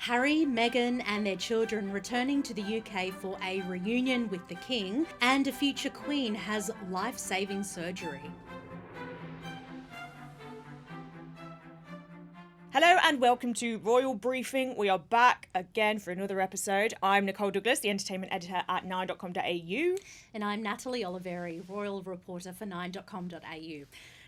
Harry, Meghan and their children returning to the UK for a reunion with the King, and a future Queen has life-saving surgery. Hello and welcome to Royal Briefing. We are back again for another episode. I'm Nicole Douglas, the entertainment editor at nine.com.au. And I'm Natalie Oliveri, royal reporter for nine.com.au.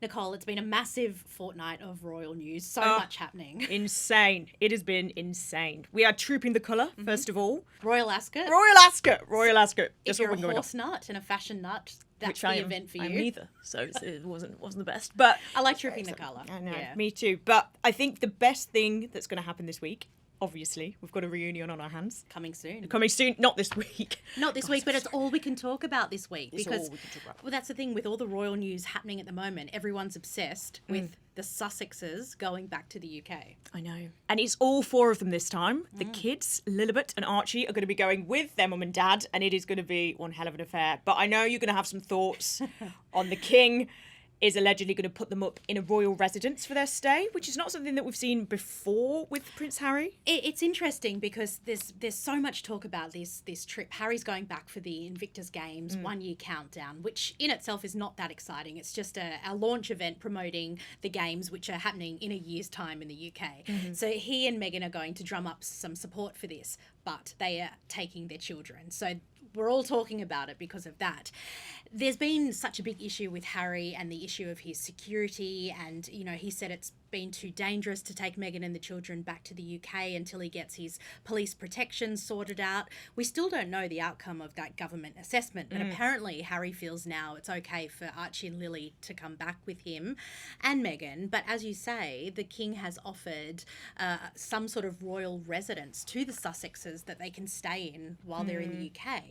Nicole, it's been a massive fortnight of royal news. So much happening. Insane. It has been insane. We are trooping the colour, first of all. Royal Ascot. Royal Ascot. Royal Ascot. If you're a horse nut and a fashion nut, that's the event for you. I'm neither, so it wasn't the best. But I like trooping the colour. I know, yeah. Me too. But I think the best thing that's going to happen this week, obviously, we've got a reunion on our hands. Coming soon. Not this week. Not this week, but it's all we can talk about this week. It's because, all we can talk about. Well, that's the thing with all the royal news happening at the moment. Everyone's obsessed with the Sussexes going back to the UK. I know. And it's all four of them this time. The kids, Lilibet and Archie, are going to be going with their mum and dad, and it is going to be one hell of an affair. But I know you're going to have some thoughts on the King is allegedly going to put them up in a royal residence for their stay, which is not something that we've seen before with Prince Harry. It's interesting because there's so much talk about this trip. Harry's going back for the Invictus Games 1 year countdown, which in itself is not that exciting. It's just a launch event promoting the games, which are happening in a year's time in the UK. So he and Meghan are going to drum up some support for this, but they are taking their children. So we're all talking about it because of that. There's been such a big issue with Harry and the issue of his security, and, you know, he said it's been too dangerous to take Meghan and the children back to the UK until he gets his police protection sorted out. We still don't know the outcome of that government assessment, but apparently Harry feels now it's okay for Archie and Lily to come back with him and Meghan. But as you say, the King has offered some sort of royal residence to the Sussexes that they can stay in while they're in the UK.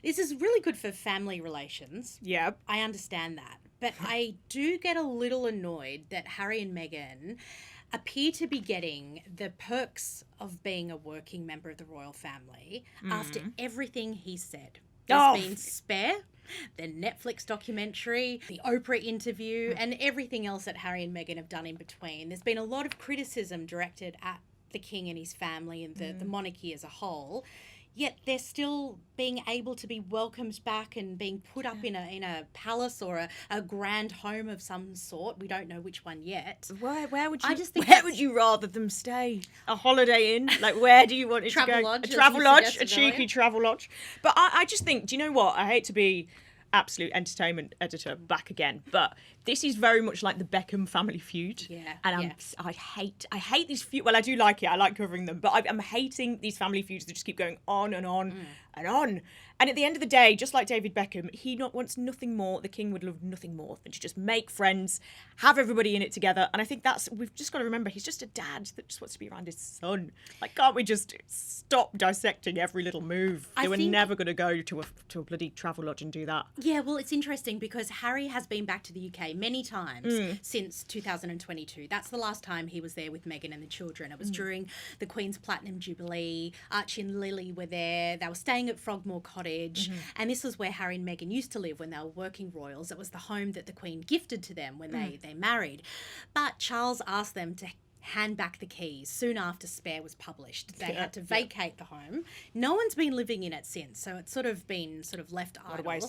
This is really good for family relations. Yeah. I understand that. But I do get a little annoyed that Harry and Meghan appear to be getting the perks of being a working member of the royal family after everything he said. There's been Spare, the Netflix documentary, the Oprah interview, and everything else that Harry and Meghan have done in between. There's been a lot of criticism directed at the King and his family and the monarchy as a whole. Yet they're still being able to be welcomed back and being put up in a palace or a grand home of some sort. We don't know which one yet. Where would you? I just think where would you rather them stay? A Holiday Inn? Like, where do you want it to go? Travel lodge, A travel lodge, a cheeky earlier. travel lodge. But I just think, do you know what? I hate to be absolute entertainment editor back again, but this is very much like the Beckham family feud. Yeah, And I hate these feud. Well, I do like it. I like covering them, but I'm hating these family feuds that just keep going on and on and on. And at the end of the day, just like David Beckham, he wants nothing more. The King would love nothing more than to just make friends, have everybody in it together. And I think we've just got to remember, he's just a dad that just wants to be around his son. Like, can't we just stop dissecting every little move? They were never going to go to a bloody travel lodge and do that. Yeah, well, it's interesting because Harry has been back to the UK many times since 2022. That's the last time he was there with Meghan and the children. It was during the Queen's Platinum Jubilee. Archie and Lily were there. They were staying at Frogmore Cottage. And this was where Harry and Meghan used to live when they were working royals. It was the home that the Queen gifted to them when they married. But Charles asked them to hand back the keys soon after Spare was published. They had to vacate the home. No one's been living in it since, so it's sort of been left idle.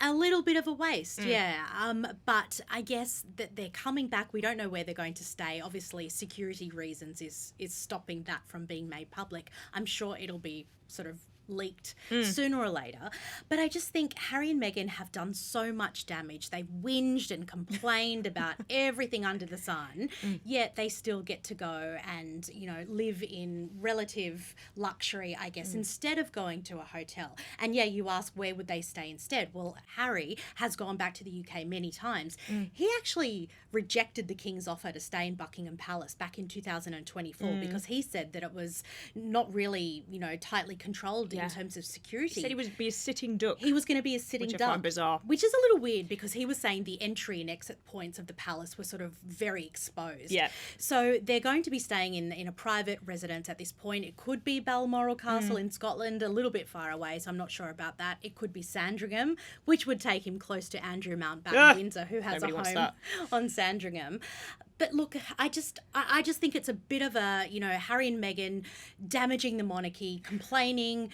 A little bit of a waste, yeah. But I guess that they're coming back. We don't know where they're going to stay. Obviously, security reasons is stopping that from being made public. I'm sure it'll be sort of leaked sooner or later. But I just think Harry and Meghan have done so much damage. They've whinged and complained about everything under the sun, yet they still get to go and, you know, live in relative luxury, I guess, instead of going to a hotel. And yeah, you ask where would they stay instead? Well, Harry has gone back to the UK many times. He actually rejected the King's offer to stay in Buckingham Palace back in 2024 because he said that it was not really, you know, tightly controlled in terms of security. He said he would be a sitting duck. He was going to be a sitting duck. Which I find bizarre. Which is a little weird because he was saying the entry and exit points of the palace were sort of very exposed. Yeah. So they're going to be staying in a private residence at this point. It could be Balmoral Castle in Scotland, a little bit far away, so I'm not sure about that. It could be Sandringham, which would take him close to Andrew Mountbatten Windsor, who has a home on Sandringham. But look, I just think it's a bit of a, Harry and Meghan damaging the monarchy, complaining,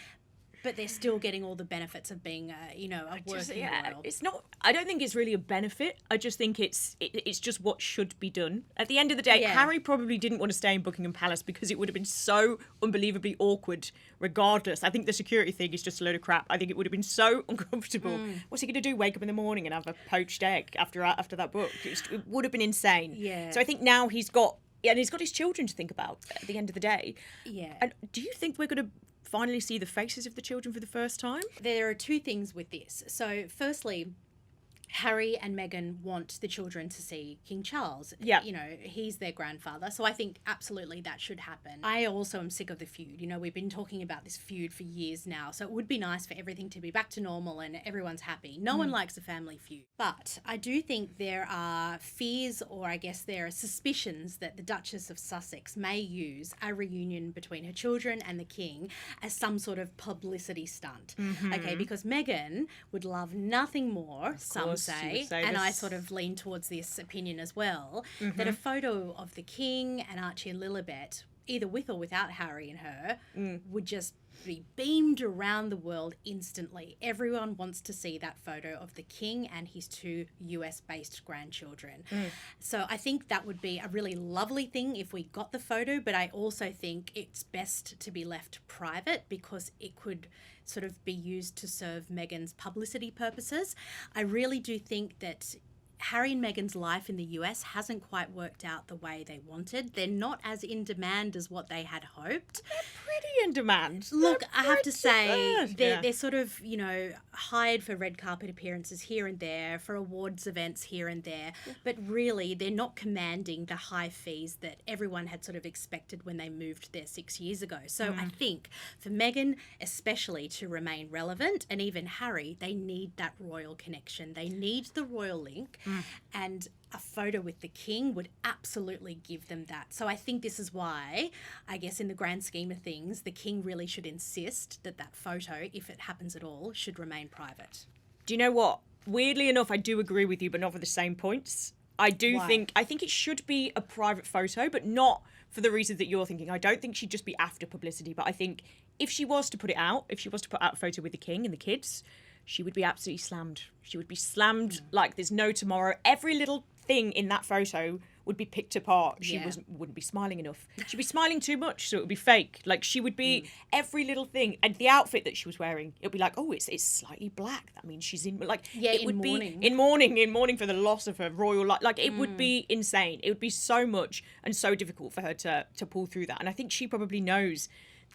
but they're still getting all the benefits of being a working royal. It's not. I don't think it's really a benefit. I just think it's just what should be done. At the end of the day, Harry probably didn't want to stay in Buckingham Palace because it would have been so unbelievably awkward. Regardless, I think the security thing is just a load of crap. I think it would have been so uncomfortable. What's he going to do? Wake up in the morning and have a poached egg after that book? It would have been insane. Yeah. So I think now he's got his children to think about at the end of the day. Yeah. And do you think we're going to finally see the faces of the children for the first time? There are two things with this. So firstly, Harry and Meghan want the children to see King Charles. Yeah. He's their grandfather. So I think absolutely that should happen. I also am sick of the feud. We've been talking about this feud for years now. So it would be nice for everything to be back to normal and everyone's happy. No one likes a family feud. But I do think there are fears, or I guess there are suspicions, that the Duchess of Sussex may use a reunion between her children and the King as some sort of publicity stunt. Okay, because Meghan would love nothing more, some say, and I sort of lean towards this opinion as well, that a photo of the King and Archie and Lilibet, either with or without Harry and her, would just be beamed around the world instantly. Everyone wants to see that photo of the King and his two US-based grandchildren. So I think that would be a really lovely thing if we got the photo, but I also think it's best to be left private because it could sort of be used to serve Meghan's publicity purposes. I really do think that Harry and Meghan's life in the US hasn't quite worked out the way they wanted. They're not as in demand as what they had hoped. They're pretty in demand. Look, I have to say, they're sort of, hired for red carpet appearances here and there, for awards events here and there, but really they're not commanding the high fees that everyone had sort of expected when they moved there 6 years ago. So I think for Meghan especially to remain relevant, and even Harry, they need that royal connection. They need the royal link. And a photo with the King would absolutely give them that. So I think this is why, I guess in the grand scheme of things, the King really should insist that that photo, if it happens at all, should remain private. Do you know what? Weirdly enough, I do agree with you, but not for the same points. I think it should be a private photo, but not for the reasons that you're thinking. I don't think she'd just be after publicity, but I think if she was to put it out, if she was to put out a photo with the King and the kids, she would be absolutely slammed. She would be slammed like there's no tomorrow. Every little thing in that photo would be picked apart. She wouldn't be smiling enough. She'd be smiling too much, so it would be fake. Like she would be every little thing, and the outfit that she was wearing, it would be like, oh, it's slightly black. That means she's in it would mourning. be in mourning for the loss of her royal life. Like it would be insane. It would be so much and so difficult for her to pull through that. And I think she probably knows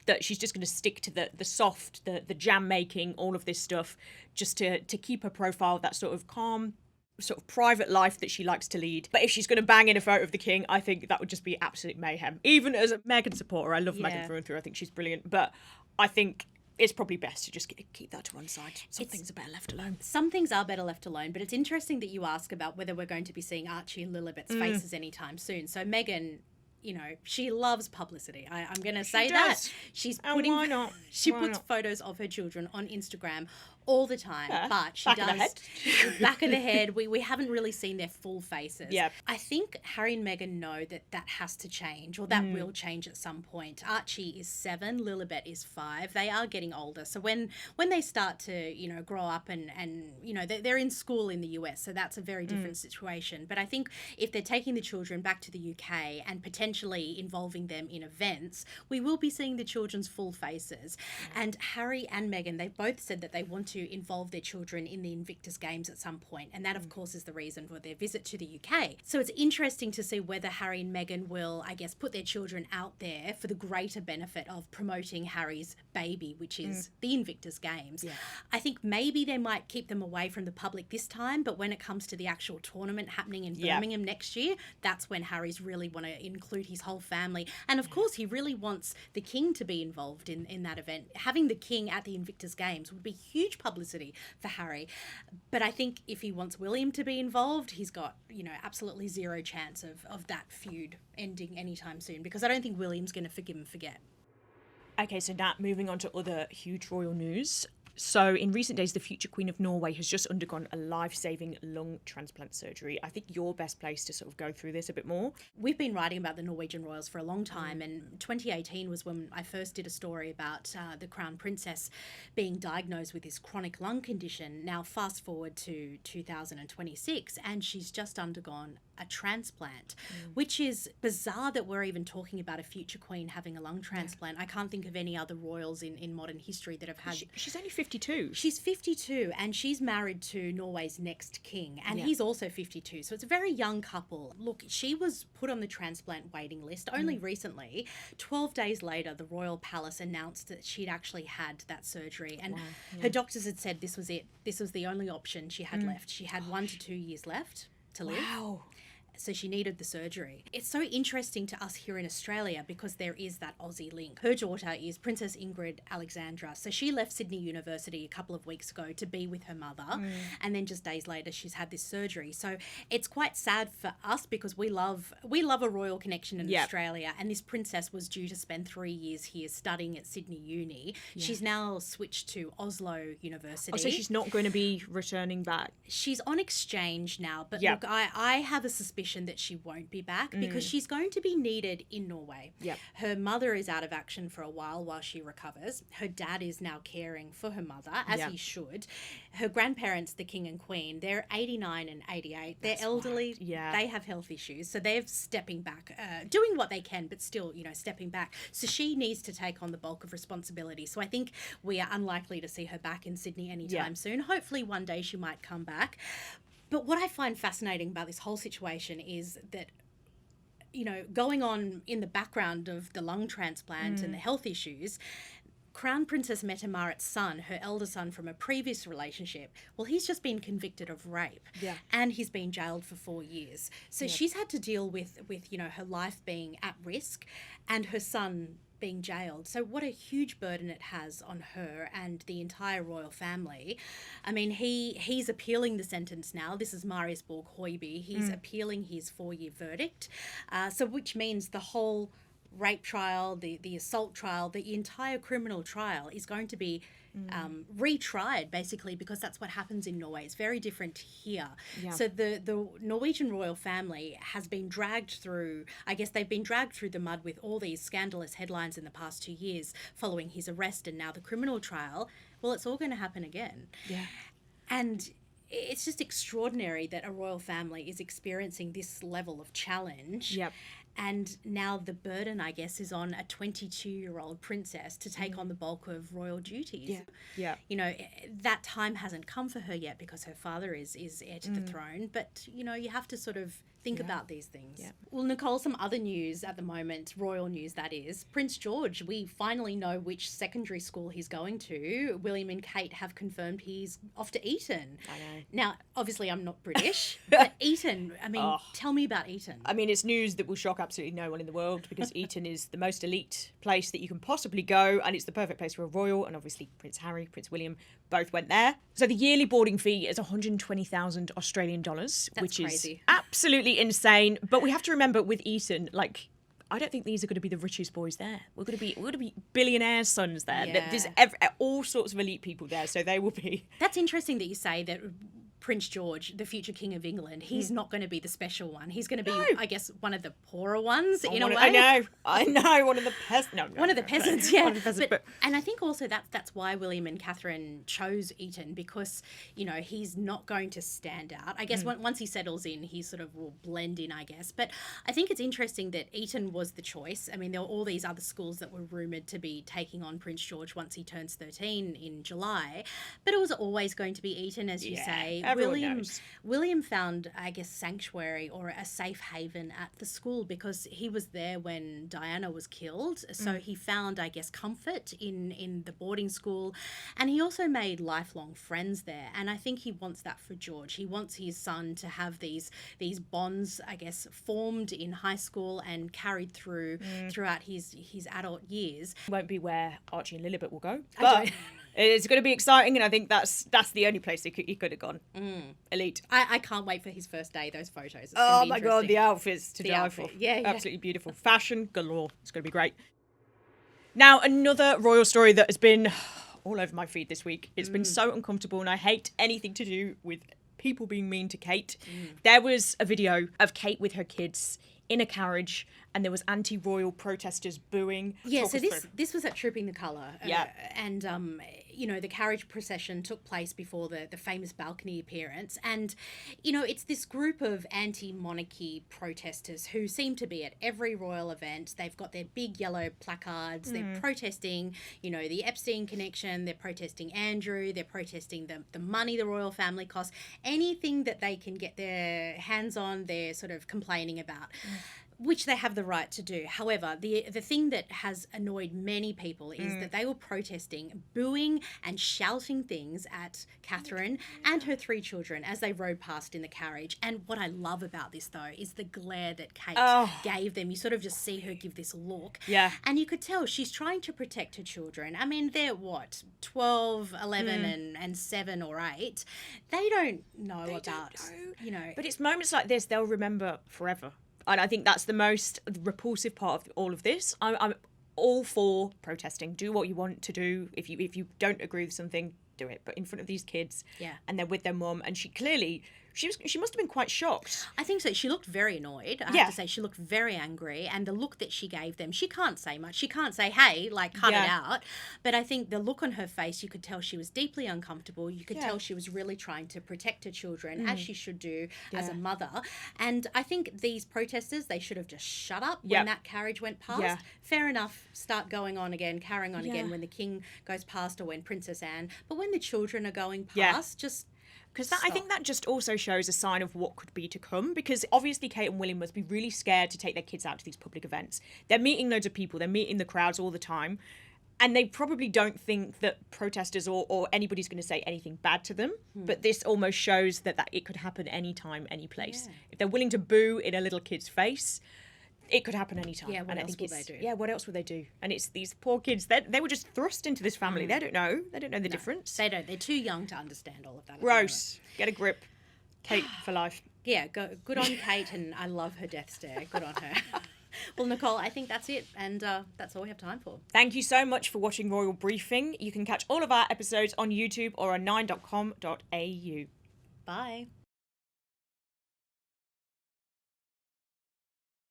that she's just going to stick to the soft, the jam making, all of this stuff, just to keep her profile, that sort of calm, sort of private life that she likes to lead. But if she's going to bang in a photo of the King, I think that would just be absolute mayhem. Even as a Meghan supporter, I love Meghan through and through. I think she's brilliant. But I think it's probably best to just keep that to one side. Some things are better left alone. Some things are better left alone, but it's interesting that you ask about whether we're going to be seeing Archie and Lilibet's faces anytime soon. So Meghan, she loves publicity. I'm going to say that. She's putting, why not? She puts photos of her children on Instagram all the time, but she does back of the head. We haven't really seen their full faces. Yep. I think Harry and Meghan know that has to change, or that will change at some point. Archie is 7, Lilibet is 5. They are getting older, so when they start to grow up and they're in school in the US, so that's a very different situation. But I think if they're taking the children back to the UK and potentially involving them in events, we will be seeing the children's full faces. And Harry and Meghan, they both said that they want to involve their children in the Invictus Games at some point, and that of course is the reason for their visit to the UK. So it's interesting to see whether Harry and Meghan will, I guess, put their children out there for the greater benefit of promoting Harry's baby, which is the Invictus Games. I think maybe they might keep them away from the public this time, but when it comes to the actual tournament happening in Birmingham next year, that's when Harry's really want to include his whole family. And of course he really wants the King to be involved in that event. Having the King at the Invictus Games would be huge publicity for Harry. But I think if he wants William to be involved, he's got, absolutely zero chance of that feud ending anytime soon, because I don't think William's going to forgive and forget. Okay, so now moving on to other huge royal news. So in recent days, the future Queen of Norway has just undergone a life-saving lung transplant surgery. I think you're best placed to sort of go through this a bit more. We've been writing about the Norwegian royals for a long time, and 2018 was when I first did a story about the Crown Princess being diagnosed with this chronic lung condition. Now fast forward to 2026 and she's just undergone a transplant, which is bizarre that we're even talking about a future queen having a lung transplant. I can't think of any other royals in modern history that have had... She's only 52. She's 52 and she's married to Norway's next king and he's also 52. So it's a very young couple. Look, she was put on the transplant waiting list only recently. 12 days later, the royal palace announced that she'd actually had that surgery and her doctors had said this was it. This was the only option she had left. She had 1 to 2 years left to live. Wow. So she needed the surgery. It's so interesting to us here in Australia because there is that Aussie link. Her daughter is Princess Ingrid Alexandra. So she left Sydney University a couple of weeks ago to be with her mother. And then just days later, she's had this surgery. So it's quite sad for us because we love a royal connection in Australia. And this princess was due to spend 3 years here studying at Sydney Uni. She's now switched to Oslo University. Oh, so she's not going to be returning back? She's on exchange now. But look, I have a suspicion that she won't be back because she's going to be needed in Norway. Her mother is out of action for a while she recovers. Her dad is now caring for her mother, as he should. Her grandparents, the king and queen, they're 89 and 88. They're elderly. They have health issues. So they're stepping back, doing what they can, but still, stepping back. So she needs to take on the bulk of responsibility. So I think we are unlikely to see her back in Sydney anytime soon. Hopefully one day she might come back. But what I find fascinating about this whole situation is that, going on in the background of the lung transplant and the health issues, Crown Princess Mette Marit's son, her elder son from a previous relationship, well, he's just been convicted of rape and he's been jailed for 4 years. So she's had to deal with, her life being at risk and her son being jailed. So what a huge burden it has on her and the entire royal family. I mean, he's appealing the sentence now. This is Marius Borg Høiby. He's appealing his 4-year verdict. So which means the whole rape trial, the assault trial, the entire criminal trial is going to be retried, basically, because that's what happens in Norway. It's very different here. So the Norwegian royal family has been dragged through, I guess they've been dragged through the mud with all these scandalous headlines in the past 2 years following his arrest and now the criminal trial. Well, it's all going to happen again. And it's just extraordinary that a royal family is experiencing this level of challenge. And now the burden, I guess, is on a 22-year-old princess to take on the bulk of royal duties. That time hasn't come for her yet because her father is heir to the throne. But, you have to sort of think about these things. Well, Nicole, some other news at the moment, royal news that is. Prince George, we finally know which secondary school he's going to. William and Kate have confirmed he's off to Eton. I know. Now, obviously I'm not British, but Eton, I mean, tell me about Eton. I mean, it's news that will shock absolutely no one in the world because Eton is the most elite place that you can possibly go and it's the perfect place for a royal, and obviously Prince Harry, Prince William both went there. So the yearly boarding fee is 120,000 Australian dollars, which crazy. Is absolutely insane. But we have to remember with Eton, I don't think these are going to be the richest boys there. We're going to be billionaire sons there. There's all sorts of elite people there, so they will be. That's interesting that you say that Prince George, the future King of England, he's not going to be the special one. He's going to be, I guess, one of the poorer ones in a way. I know, one of the peasants. One of the peasants, yeah. One of the peasants, and I think also that's why William and Catherine chose Eton because, he's not going to stand out. I guess once he settles in, he sort of will blend in, I guess. But I think it's interesting that Eton was the choice. I mean, there were all these other schools that were rumoured to be taking on Prince George once he turns 13 in July. But it was always going to be Eton, as you say. William found, I guess, sanctuary or a safe haven at the school because he was there when Diana was killed. So he found, I guess, comfort in the boarding school. And he also made lifelong friends there. And I think he wants that for George. He wants his son to have these bonds, I guess, formed in high school and carried throughout his adult years. Won't be where Archie and Lilibet will go. But it's going to be exciting, and I think that's the only place he could have gone. Elite. I can't wait for his first day, those photos. It's oh my God, the outfits to die for. Yeah. Absolutely beautiful. Fashion galore. It's going to be great. Now, another royal story that has been all over my feed this week. It's been so uncomfortable, and I hate anything to do with people being mean to Kate. There was a video of Kate with her kids in a carriage, and there was anti-royal protesters booing. Yeah, Talk so us this through. this was at Trooping the Colour. Yeah. And, the carriage procession took place before the famous balcony appearance. And, it's this group of anti-monarchy protesters who seem to be at every royal event. They've got their big yellow placards. They're protesting, the Epstein connection. They're protesting Andrew. They're protesting the money the royal family costs. Anything that they can get their hands on, they're sort of complaining about. Which they have the right to do. However, the thing that has annoyed many people is that they were protesting, booing and shouting things at Catherine and her 3 children as they rode past in the carriage. And what I love about this, though, is the glare that Kate gave them. You sort of just see her give this look. Yeah. And you could tell she's trying to protect her children. I mean, they're 12, 11 and 7 or 8. They don't know about, But it's moments like this they'll remember forever. And I think that's the most repulsive part of all of this. I'm all for protesting. Do what you want to do. If you don't agree with something, do it. But in front of these kids, and they're with their mum, and she clearly she must have been quite shocked. I think so. She looked very annoyed. I have to say, she looked very angry, and the look that she gave them, she can't say much. She can't say, "Hey, cut it out." But I think the look on her face, you could tell she was deeply uncomfortable. You could tell she was really trying to protect her children, as she should do as a mother. And I think these protesters, they should have just shut up when that carriage went past. Yeah. Fair enough. Start going on again, carrying on again when the king goes past or when Princess Anne. But when the children are going past, just. Because I think that just also shows a sign of what could be to come, because obviously Kate and William must be really scared to take their kids out to these public events. They're meeting loads of people, they're meeting the crowds all the time, and they probably don't think that protesters or anybody's going to say anything bad to them. But this almost shows that it could happen anytime, any place. Yeah. If they're willing to boo in a little kid's face, it could happen anytime. Yeah, what else will they do? Yeah, what else would they do? And it's these poor kids, they were just thrust into this family. They don't know. They don't know the difference. They don't. They're too young to understand all of that. Gross. Get a grip. Kate for life. Yeah, good on Kate, and I love her death stare. Good on her. Well, Nicole, I think that's it, and that's all we have time for. Thank you so much for watching Royal Briefing. You can catch all of our episodes on YouTube or on 9.com.au. Bye.